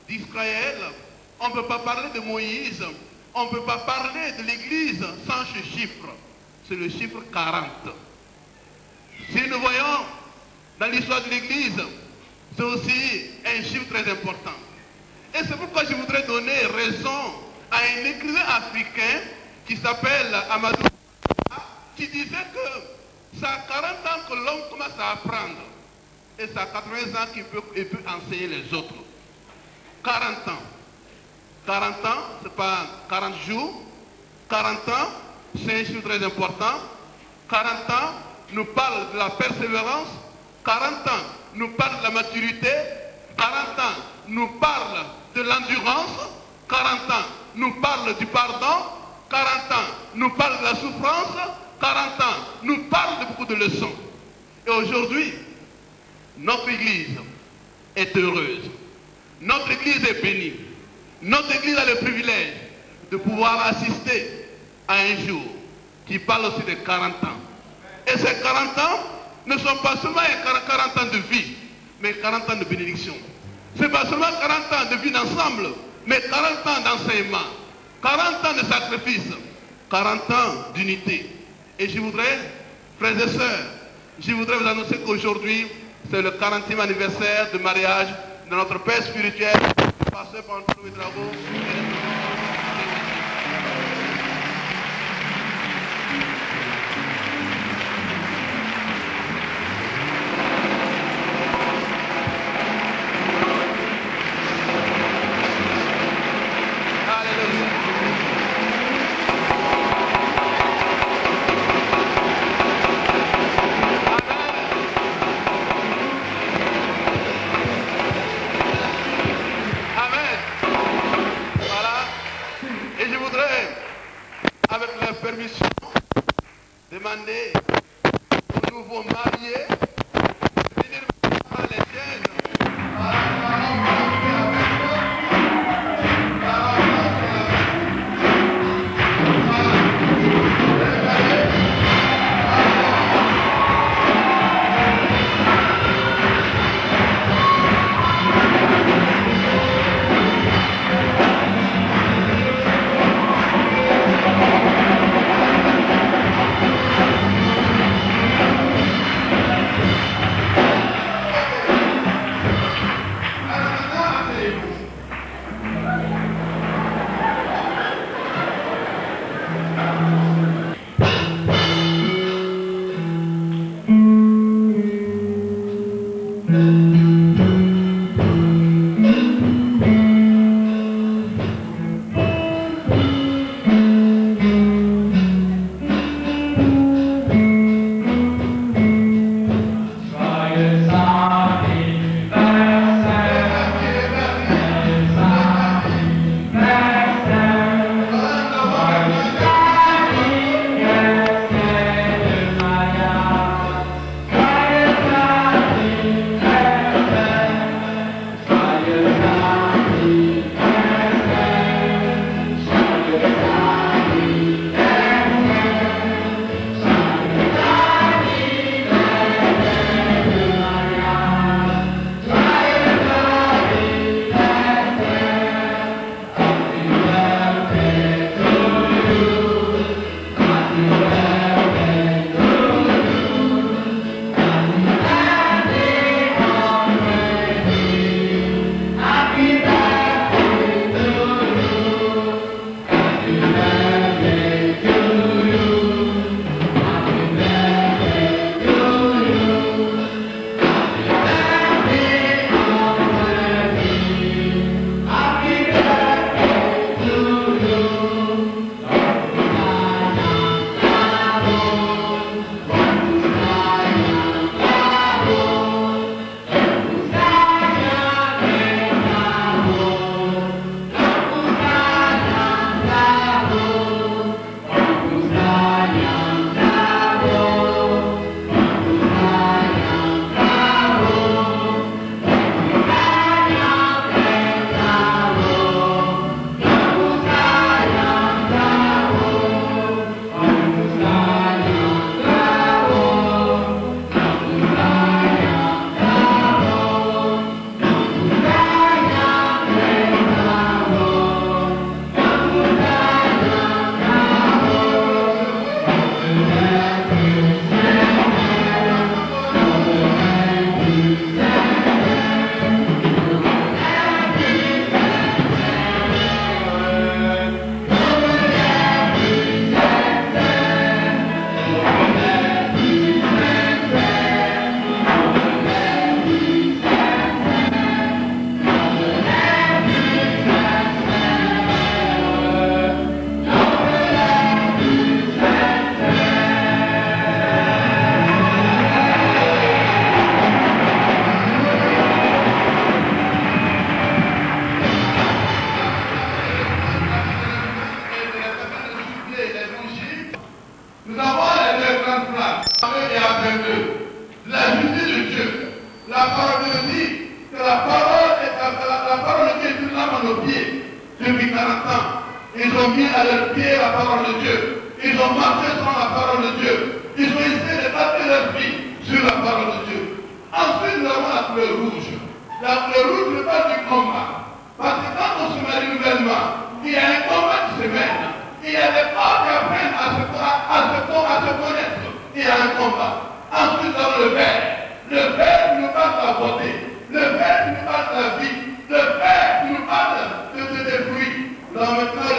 d'Israël, on ne peut pas parler de Moïse, on ne peut pas parler de l'Église sans ce chiffre. C'est le chiffre 40. Si nous voyons dans l'histoire de l'Église, c'est aussi un chiffre très important. Et c'est pourquoi je voudrais donner raison à un écrivain africain qui s'appelle Amadou, qui disait que ça a 40 ans que l'homme commence à apprendre. Et ça a 80 ans qu'il peut enseigner les autres. 40 ans. 40 ans, ce n'est pas 40 jours. 40 ans, c'est un chiffre très important. 40 ans nous parle de la persévérance. 40 ans nous parle de la maturité. 40 ans nous parle de l'endurance. 40 ans nous parle du pardon. 40 ans nous parle de la souffrance. 40 ans nous parle de beaucoup de leçons. Et aujourd'hui, notre Église est heureuse. Notre Église est bénie. Notre Église a le privilège de pouvoir assister à un jour qui parle aussi de 40 ans. Et ces 40 ans ne sont pas seulement 40 ans de vie, mais 40 ans de bénédiction. Ce n'est pas seulement 40 ans de vie d'ensemble, mais 40 ans d'enseignement, 40 ans de sacrifice, 40 ans d'unité. Et je voudrais, frères et sœurs, je voudrais vous annoncer qu'aujourd'hui, c'est le 40e anniversaire de mariage de notre père spirituel, le pasteur Pantou et Drago. Avec la permission, demander aux nouveaux mariés de venir par les chaînes. sang. Ils ont mis à leurs pieds la parole de Dieu. Ils ont marché sur la parole de Dieu. Ils ont essayé de battre leur vie sur la parole de Dieu. Ensuite, nous avons la couleur rouge. La couleur rouge n'est pas du combat. Parce que quand on se marie nouvellement, il y a un combat qui se mène. Il y a des femmes qui apprennent à se connaître. Il y a un combat. Ensuite, nous avons le Père. Le Père qui nous parle de la beauté. Le Père qui nous parle de la vie. Le Père qui nous parle des fruits. Dans maintenant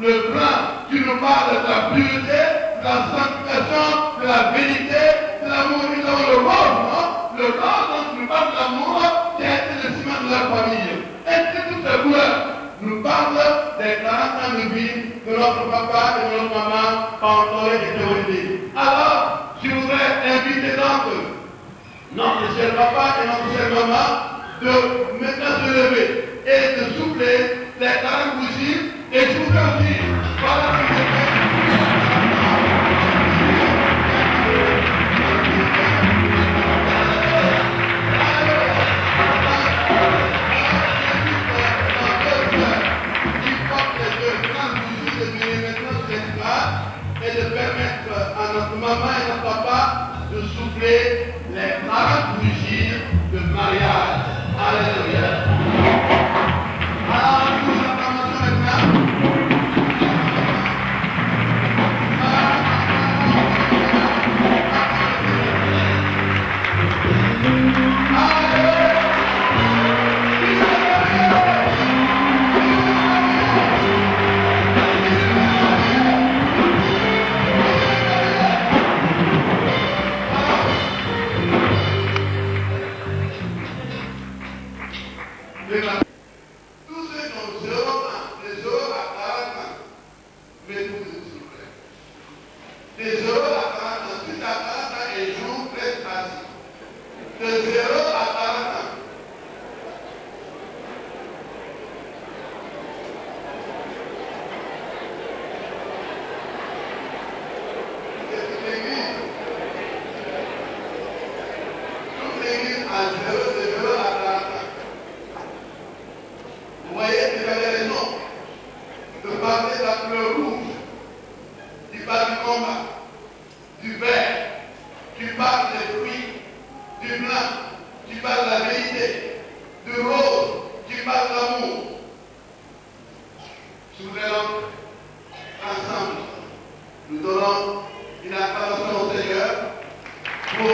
le blanc qui nous parle de la pureté, de la sanctification, de la vérité, de l'amour. Nous avons le rose, non? Le rose qui nous parle de l'amour, qui a été le ciment de la famille. Et toutes ces couleurs nous parlent des 40 ans de vie de notre papa et de notre maman quand on aurait été réunis. Alors, je voudrais inviter donc notre cher papa et notre chère maman de maintenant se lever et de souffler les 40 bougies et je voudrais aussi, voilà ce que je fais. Et de permettre à notre maman et notre papa de souffler les 40 bougies de mariage. Alléluia. Alors, nous nous acclamons maintenant. Tous ceux qui ont 0 ans, de 0 à 40 ans, mettez-vous s'il vous plaît. De 0 à 40 ans, si tu as 40 ans et jour, reste assis. De 0 à 40 ans. C'est l'église. Toute l'église à 0, de 0 à 40 ans. Vous voyez, vous avez raison de parler de la couleur rouge, qui parle du combat, du vert, qui parle des fruits, du blanc, qui parle de la vérité, du rose, qui parle de l'amour. Je voudrais donc, ensemble, nous donnons une acclamation au Seigneur pour